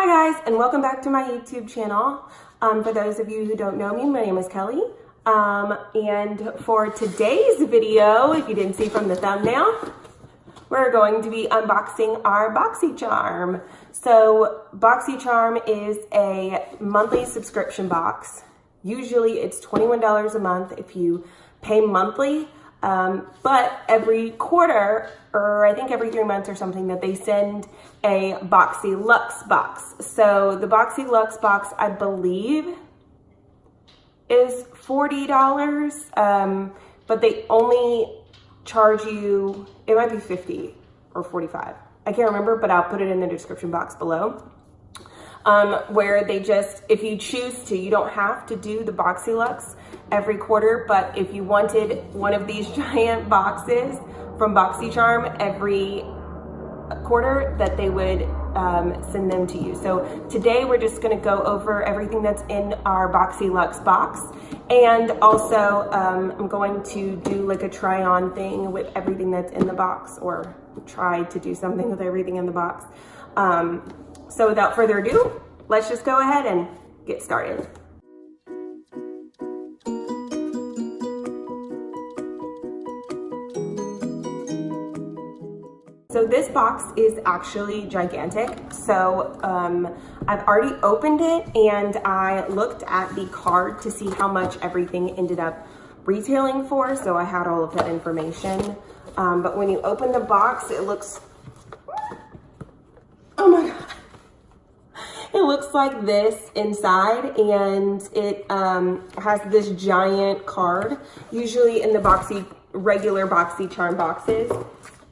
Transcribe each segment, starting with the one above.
Hi guys, and welcome back to my YouTube channel. For those of you who don't know me, my name is Kelly. And for today's video, if you didn't see from the thumbnail, we're going to be unboxing our Boxy Charm. So Boxy Charm is a monthly subscription box. Usually it's $21 a month if you pay monthly. But every quarter, or I think every 3 months or something, that they send a Boxy Luxe box. So the Boxy Luxe box, I believe, is $40, but they only charge you, it might be $50 or $45. I can't remember, but I'll put it in the description box below. Where they just, if you choose to, you don't have to do the Boxy Luxe every quarter, but if you wanted one of these giant boxes from Boxy Charm every quarter, that they would send them to you. So today we're just going to go over everything that's in our Boxy Luxe box, and also I'm going to do like a try on thing with everything that's in the box, or try to do something with everything in the box. So without further ado, let's just go ahead and get started. So this box is actually gigantic. So I've already opened it, and I looked at the card to see how much everything ended up retailing for. So I had all of that information. But when you open the box, it looks, oh my God. It looks like this inside, and it has this giant card. Usually in the regular Boxy Charm boxes,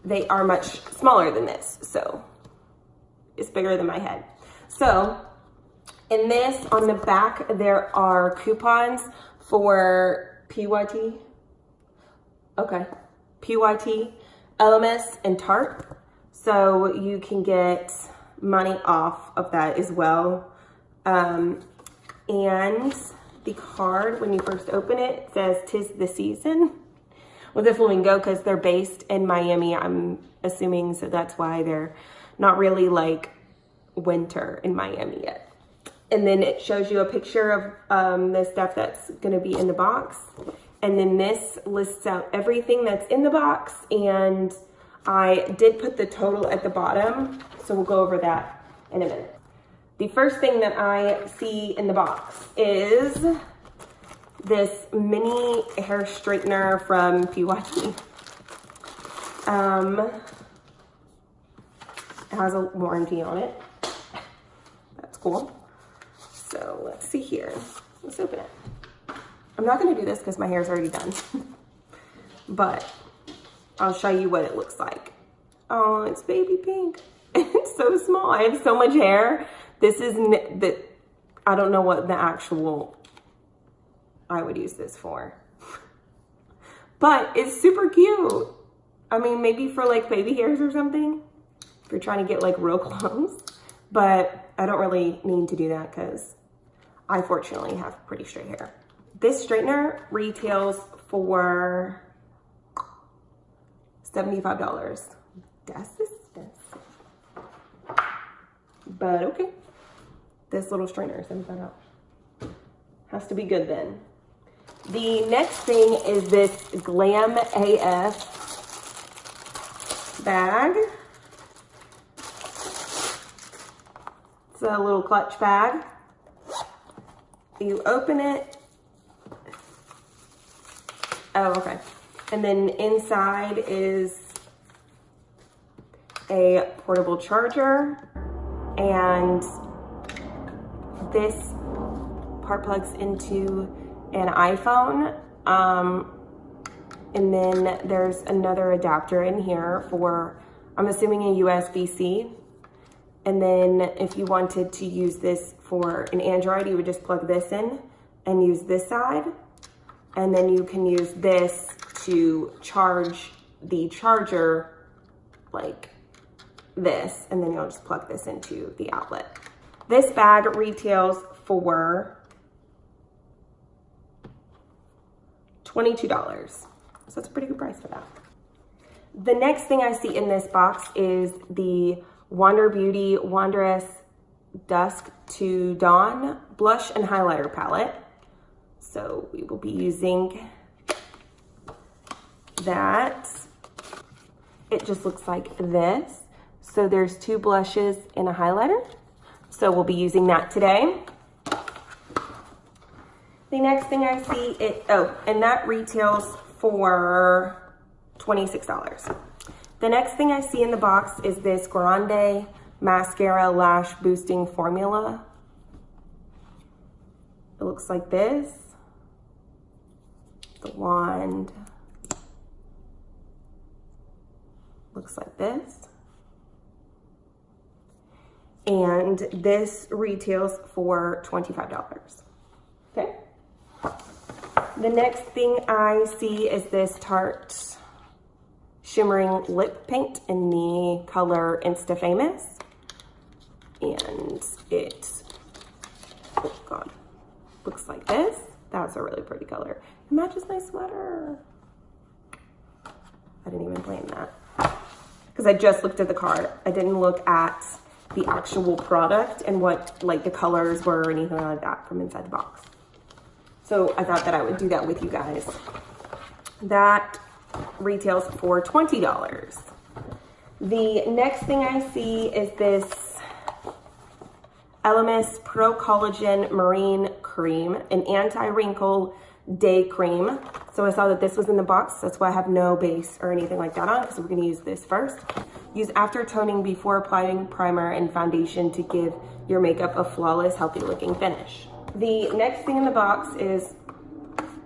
they are much smaller than this, so it's bigger than my head. So in this, on the back, there are coupons for PYT, LMS, and Tarte. So you can get money off of that as well. And the card, when you first open it, says "'Tis the season" with a flamingo, because they're based in Miami, I'm assuming, so that's why they're not really like winter in Miami yet. And then it shows you a picture of the stuff that's going to be in the box, and then this lists out everything that's in the box, and I did put the total at the bottom, so we'll go over that in a minute. The first thing that I see in the box is this mini hair straightener from PYT. It has a warranty on it. That's cool. So let's see here. Let's open it. I'm not going to do this because my hair's already done. But I'll show you what it looks like. Oh, it's baby pink. It's so small. I have so much hair. This is I don't know what the actual I would use this for. But it's super cute. I mean, maybe for like baby hairs or something, if you're trying to get like real close. But I don't really need to do that because I fortunately have pretty straight hair. This straightener retails for $75. That's expensive. But okay. This little straightener, $75. Has to be good then. The next thing is this Glam Af bag. It's a little clutch bag. You open it. Oh, okay. And then inside is a portable charger, and this part plugs into an iPhone, and then there's another adapter in here for, I'm assuming, a USB-C. And then if you wanted to use this for an Android, you would just plug this in and use this side, and then you can use this to charge the charger like this, and then you'll just plug this into the outlet. This bag retails for $22. So that's a pretty good price for that. The next thing I see in this box is the Wander Beauty Wanderess Dusk to Dawn blush and highlighter palette. So we will be using that. It just looks like this. So there's 2 blushes and a highlighter. So we'll be using that today. The next thing I see, and that retails for $26. The next thing I see in the box is this Grande Mascara Lash Boosting Formula. It looks like this. The wand looks like this. And this retails for $25. Okay. The next thing I see is this Tarte Shimmering Lip Paint in the color Instafamous. And it, oh God, looks like this. That's a really pretty color. It matches my sweater. I didn't even plan that because I just looked at the card. I didn't look at the actual product and what like the colors were or anything like that from inside the box. So I thought that I would do that with you guys. That retails for $20. The next thing I see is this Pro-Collagen Marine Cream, an anti-wrinkle day cream. So I saw that this was in the box. That's why I have no base or anything like that on, because we're going to use this first. Use after toning before applying primer and foundation to give your makeup a flawless, healthy looking finish. The next thing in the box is,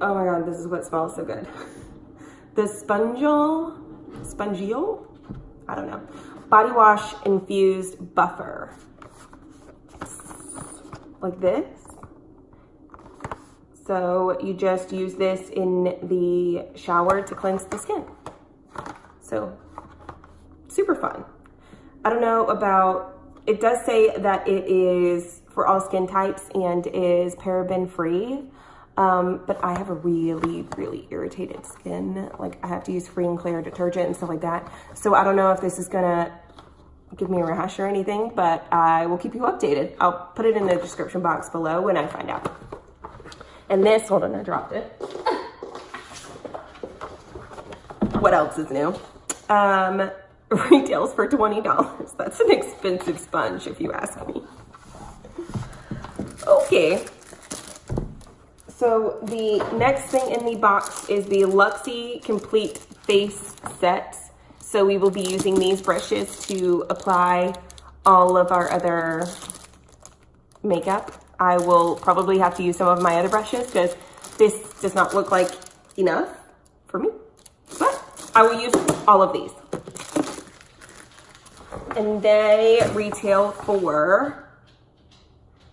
oh my God, this is what smells so good. The Spongeal, I don't know, body wash infused buffer. Like this. So you just use this in the shower to cleanse the skin. So super fun. I don't know about, it does say that it is for all skin types and is paraben free. But I have a really, really irritated skin. Like I have to use free and clear detergent and stuff like that. So I don't know if this is gonna give me a rash or anything, but I will keep you updated. I'll put it in the description box below when I find out. And this, hold on, I dropped it. What else is new? Retails for $20. That's an expensive sponge if you ask me. Okay. So the next thing in the box is the Luxe Complete Face Set. So we will be using these brushes to apply all of our other makeup. I will probably have to use some of my other brushes because this does not look like enough for me, but I will use all of these. And they retail for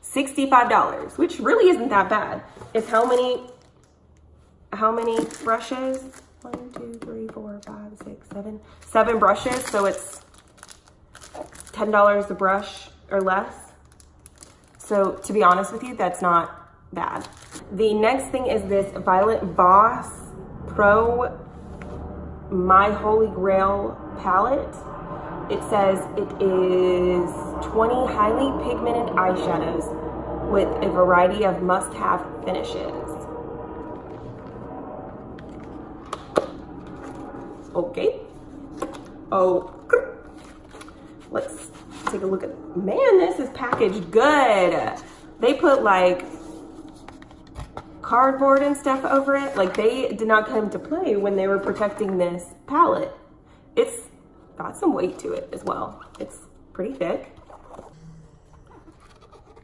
$65, which really isn't that bad. It's how many brushes? 1, 2, 3, 4, 5, 6, 7. 7 brushes, so it's $10 a brush or less. So to be honest with you, that's not bad. The next thing is this Violet Boss Pro My Holy Grail palette. It says it is 20 highly pigmented eyeshadows with a variety of must-have finishes. Okay. Oh, let's take a look at, man, this is packaged good. They put like cardboard and stuff over it. Like they did not come to play when they were protecting this palette. It's got some weight to it as well. It's pretty thick.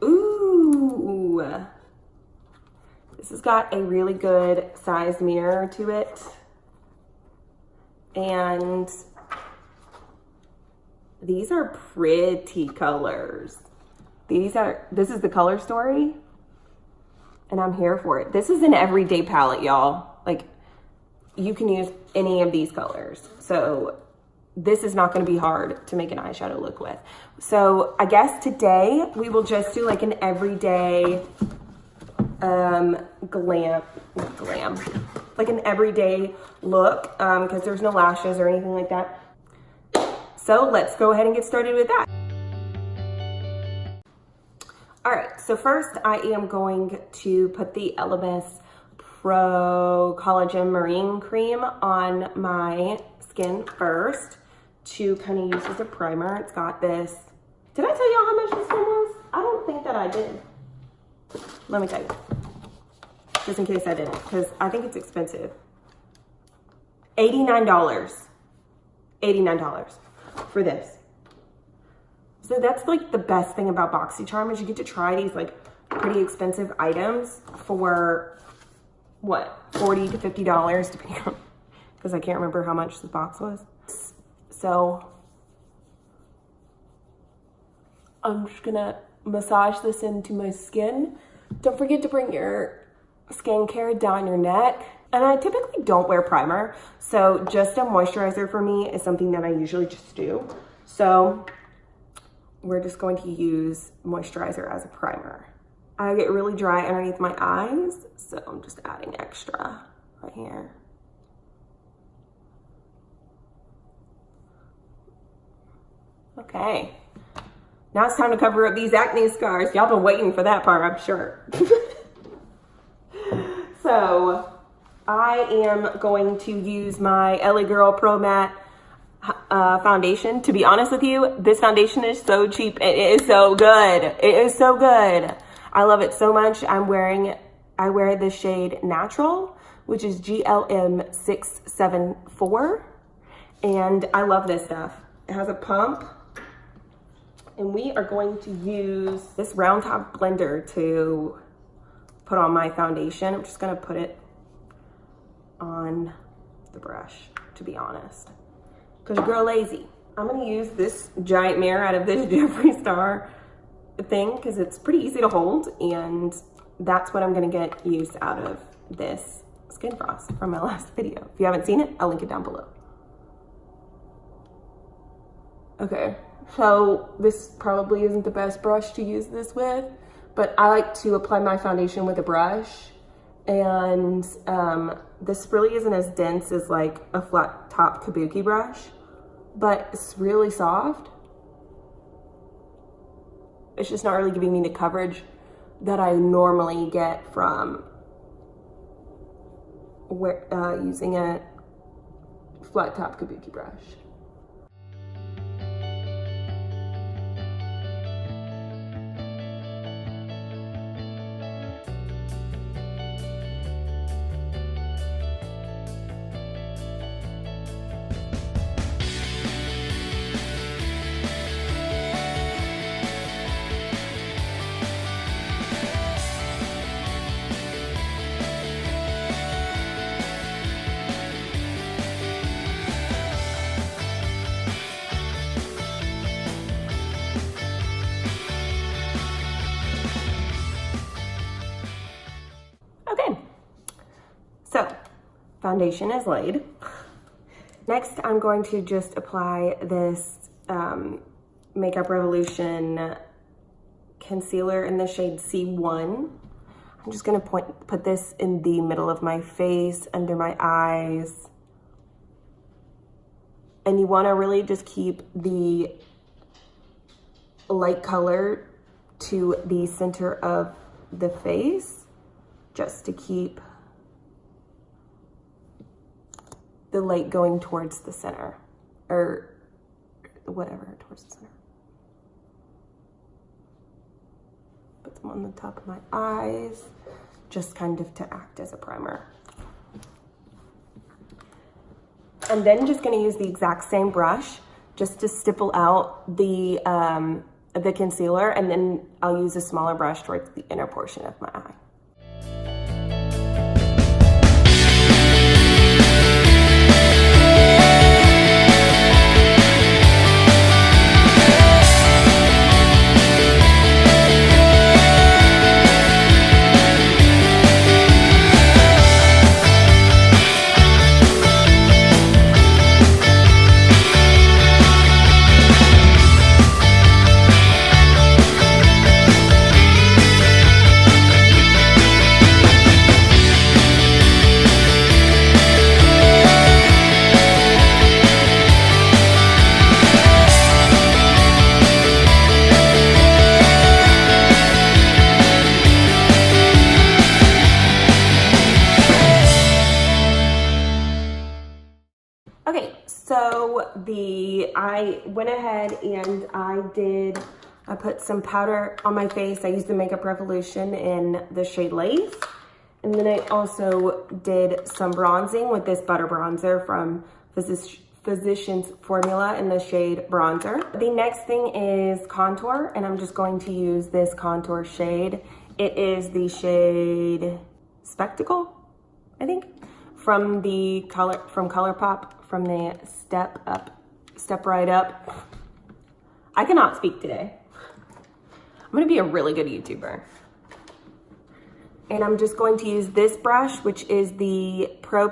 Ooh. This has got a really good size mirror to it. And these are pretty colors. This is the Color Story, and I'm here for it. This is an everyday palette, y'all. Like, you can use any of these colors. So this is not gonna be hard to make an eyeshadow look with. So I guess today we will just do like an everyday like an everyday look, because there's no lashes or anything like that. So let's go ahead and get started with that. so first I am going to put the Elemis Pro-Collagen Marine Cream on my skin first to kind of use as a primer. It's got this. Did I tell y'all how much this one was? I don't think that I did. Let me tell you. Just in case I didn't, because I think it's expensive. $89. $89 for this. So that's like the best thing about Boxy Charm is you get to try these like pretty expensive items for what, $40 to $50 depending on, because I can't remember how much this box was. So I'm just gonna massage this into my skin. Don't forget to bring your skincare down your neck. And I typically don't wear primer, so just a moisturizer for me is something that I usually just do. So we're just going to use moisturizer as a primer. I get really dry underneath my eyes, so I'm just adding extra right here. Okay, now it's time to cover up these acne scars. Y'all been waiting for that part, I'm sure. So I am going to use my LA Girl Pro Matte foundation. To be honest with you, this foundation is so cheap. It is so good. It is so good. I love it so much. I wear the shade Natural, which is GLM 674. And I love this stuff. It has a pump. And we are going to use this round top blender to put on my foundation. I'm just gonna put it on the brush, to be honest, because your girl lazy. I'm gonna use this giant mirror out of this Jeffree Star thing because it's pretty easy to hold, and that's what I'm gonna get use out of this skin frost from my last video. If you haven't seen it, I'll link it down below. Okay, so this probably isn't the best brush to use this with, but I like to apply my foundation with a brush, and this really isn't as dense as like a flat top kabuki brush, but it's really soft. It's just not really giving me the coverage that I normally get from using a flat top kabuki brush. So, foundation is laid. Next, I'm going to just apply this Makeup Revolution concealer in the shade C1. I'm just gonna put this in the middle of my face, under my eyes. And you wanna really just keep the light color to the center of the face, just to keep the light going towards the center, or whatever, towards the center. Put them on the top of my eyes, just kind of to act as a primer. And then just gonna use the exact same brush just to stipple out the concealer, and then I'll use a smaller brush towards the inner portion of my eye. I went ahead and I put some powder on my face. I used the Makeup Revolution in the shade Lace. And then I also did some bronzing with this butter bronzer from Physicians Formula in the shade Bronzer. The next thing is contour, and I'm just going to use this contour shade. It is the shade Spectacle, I think, from ColourPop, from the Step Right Up. I cannot speak today. I'm gonna be a really good YouTuber. And I'm just going to use this brush, which is the Pro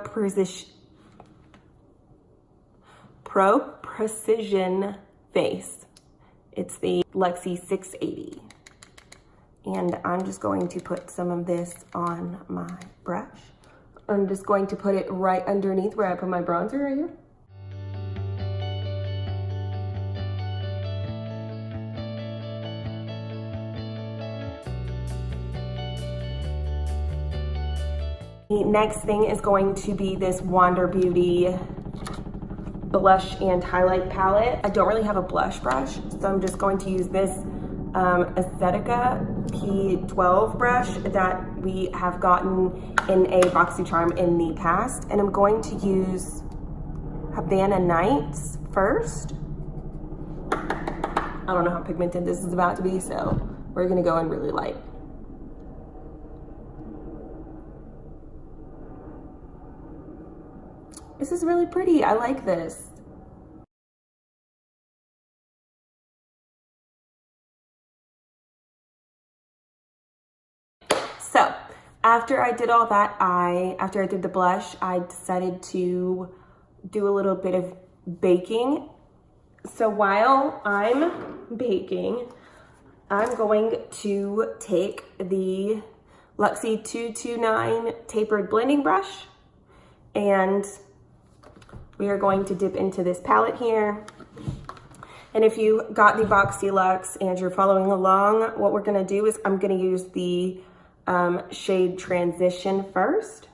Precision Face. It's the Luxe 680. And I'm just going to put some of this on my brush. I'm just going to put it right underneath where I put my bronzer right here. The next thing is going to be this Wander Beauty blush and highlight palette. I don't really have a blush brush, so I'm just going to use this Aesthetica P12 brush that we have gotten in a Boxy Charm in the past. And I'm going to use Havana Nights first. I don't know how pigmented this is about to be, so we're gonna go in really light. This is really pretty. I like this. So after I did all that, after I did the blush, I decided to do a little bit of baking. So while I'm baking, I'm going to take the Luxe 229 tapered blending brush, and we are going to dip into this palette here. And if you got the Boxy Luxe and you're following along, what we're gonna do is I'm gonna use the shade Transition first.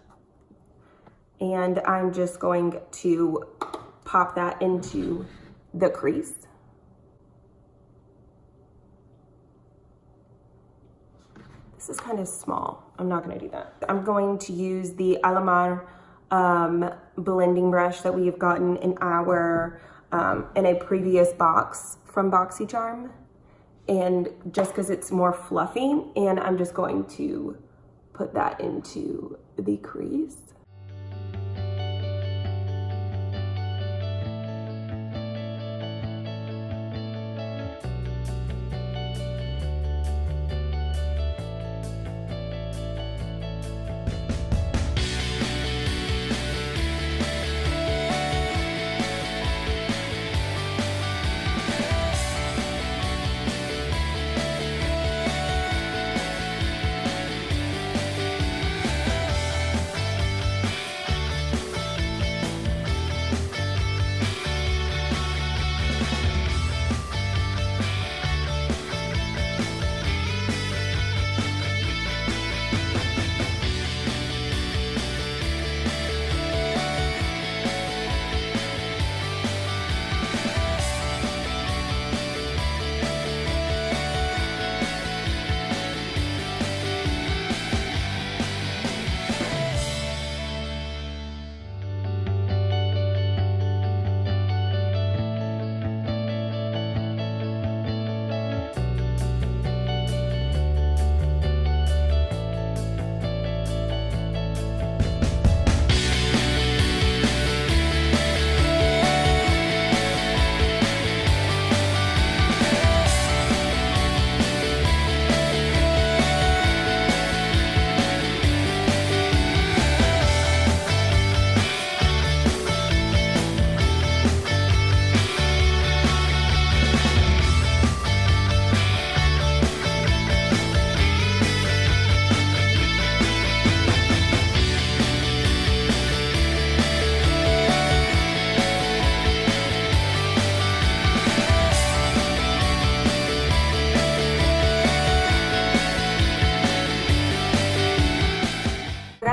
And I'm just going to pop that into the crease. This is kind of small. I'm not gonna do that. I'm going to use the Alamar blending brush that we have gotten in our in a previous box from Boxy Charm, and just because it's more fluffy, and I'm just going to put that into the crease.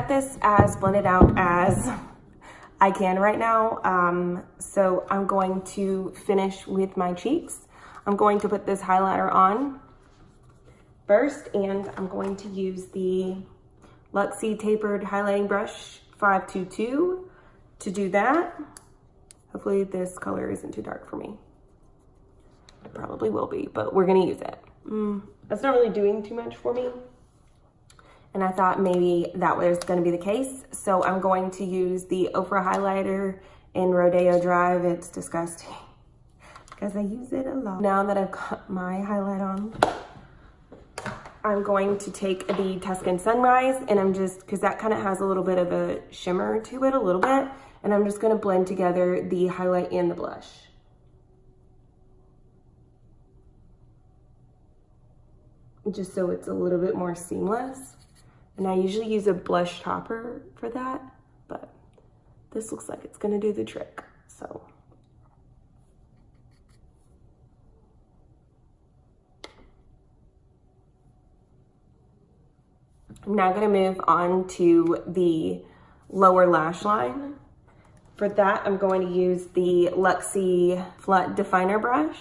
This as blended out as I can right now. So I'm going to finish with my cheeks. I'm going to put this highlighter on first, and I'm going to use the Luxe Tapered Highlighting Brush 522 to do that. Hopefully this color isn't too dark for me. It probably will be, but we're gonna use it. It's not really doing too much for me, and I thought maybe that was gonna be the case. So I'm going to use the Ofra highlighter in Rodeo Drive. It's disgusting because I use it a lot. Now that I've got my highlight on, I'm going to take the Tuscan Sunrise, and I'm just, because that kind of has a little bit of a shimmer to it, a little bit, and I'm just going to blend together the highlight and the blush. Just so it's a little bit more seamless. And I usually use a blush topper for that, but this looks like it's going to do the trick. So I'm now going to move on to the lower lash line. For that, I'm going to use the Luxe Flat Definer Brush.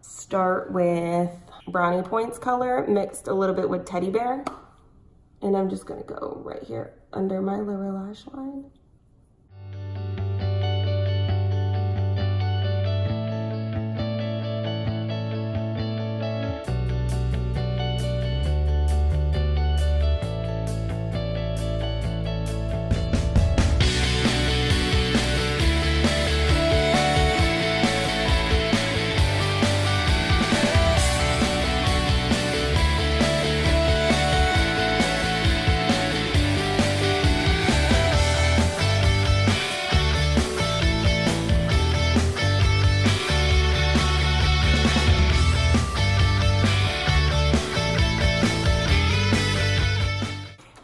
Start with Brownie Points color mixed a little bit with Teddy Bear. And I'm just going to go right here under my lower lash line.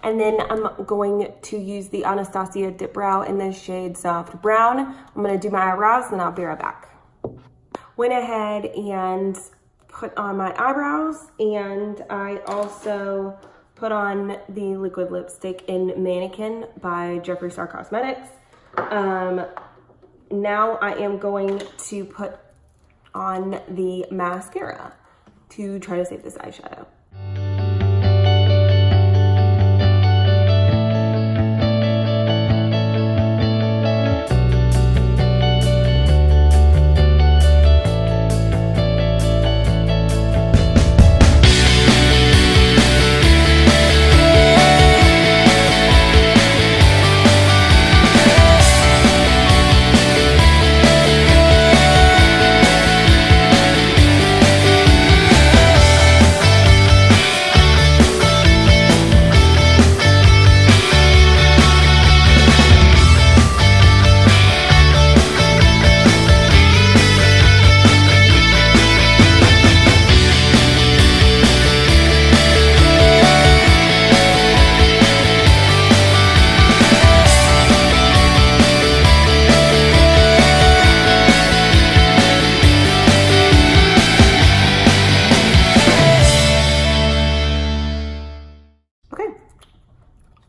And then I'm going to use the Anastasia Dip Brow in the shade Soft Brown. I'm gonna do my eyebrows, and I'll be right back. Went ahead and put on my eyebrows, and I also put on the liquid lipstick in Mannequin by Jeffree Star Cosmetics. Now I am going to put on the mascara to try to save this eyeshadow.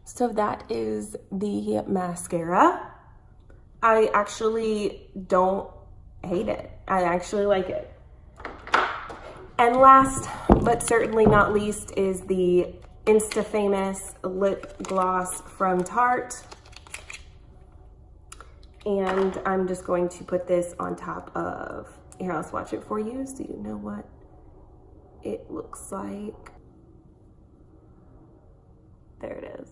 So that is the mascara. I actually don't hate it. I actually like it. And last, but certainly not least, is the Instafamous Lip Gloss from Tarte. And I'm just going to put this on top of, here, I'll swatch it for you so you know what it looks like. There it is.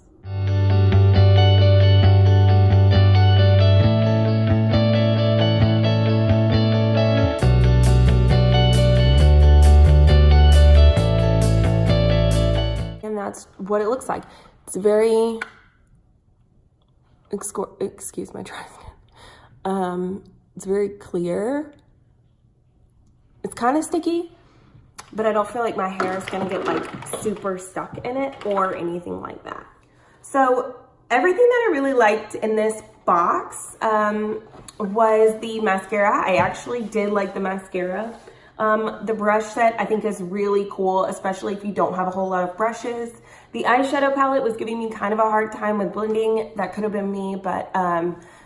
And that's what it looks like. It's very, excuse my dry skin. It's very clear. It's kind of sticky, but I don't feel like my hair is gonna get like super stuck in it or anything like that. So everything that I really liked in this box was the mascara. I actually did like the mascara. The brush set I think is really cool, especially if you don't have a whole lot of brushes. The eyeshadow palette was giving me kind of a hard time with blending. That could have been me, but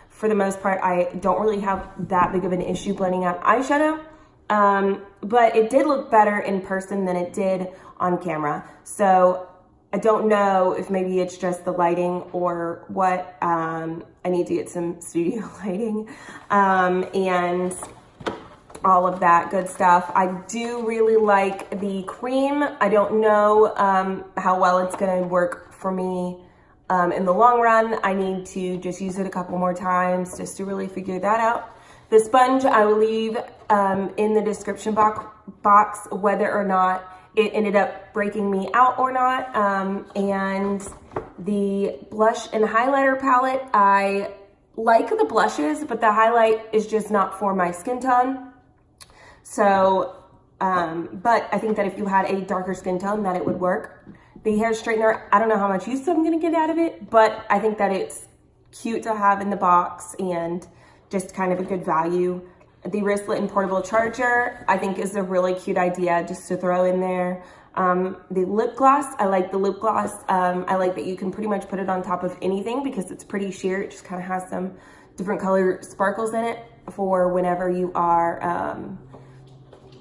for the most part, I don't really have that big of an issue blending out eyeshadow. But it did look better in person than it did on camera. So I don't know if maybe it's just the lighting or what. I need to get some studio lighting and all of that good stuff. I do really like the cream. I don't know how well it's gonna work for me in the long run. I need to just use it a couple more times just to really figure that out. The sponge I will leave in the description box whether or not it ended up breaking me out or not. And the blush and highlighter palette, I like the blushes, but the highlight is just not for my skin tone. So, but I think that if you had a darker skin tone that it would work. The hair straightener, I don't know how much use I'm gonna get out of it, but I think that it's cute to have in the box and just kind of a good value. The wristlet and portable charger, I think is a really cute idea just to throw in there. The lip gloss, I like the lip gloss. I like that you can pretty much put it on top of anything because it's pretty sheer. It just kind of has some different color sparkles in it for whenever you are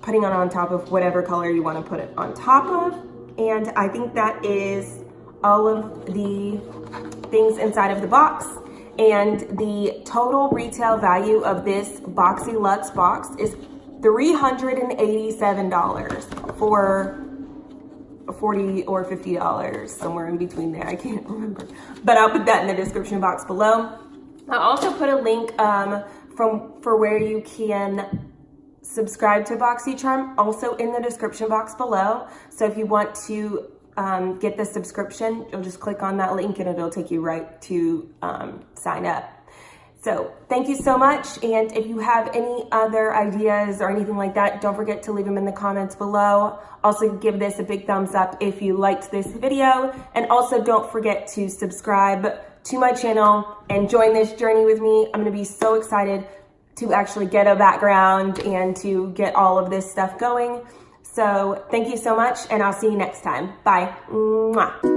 putting it on top of whatever color you want to put it on top of. And I think that is all of the things inside of the box. And the total retail value of this Boxy Luxe box is $387 for $40 or $50, somewhere in between there. I can't remember, but I'll put that in the description box below. I'll also put a link for where you can subscribe to Boxy Charm also in the description box below. So if you want to get the subscription, you'll just click on that link and it'll take you right to sign up. So thank you so much. And if you have any other ideas or anything like that, don't forget to leave them in the comments below. Also give this a big thumbs up if you liked this video. And also don't forget to subscribe to my channel and join this journey with me. I'm gonna be so excited to actually get a background and to get all of this stuff going. So thank you so much, and I'll see you next time. Bye. Mwah.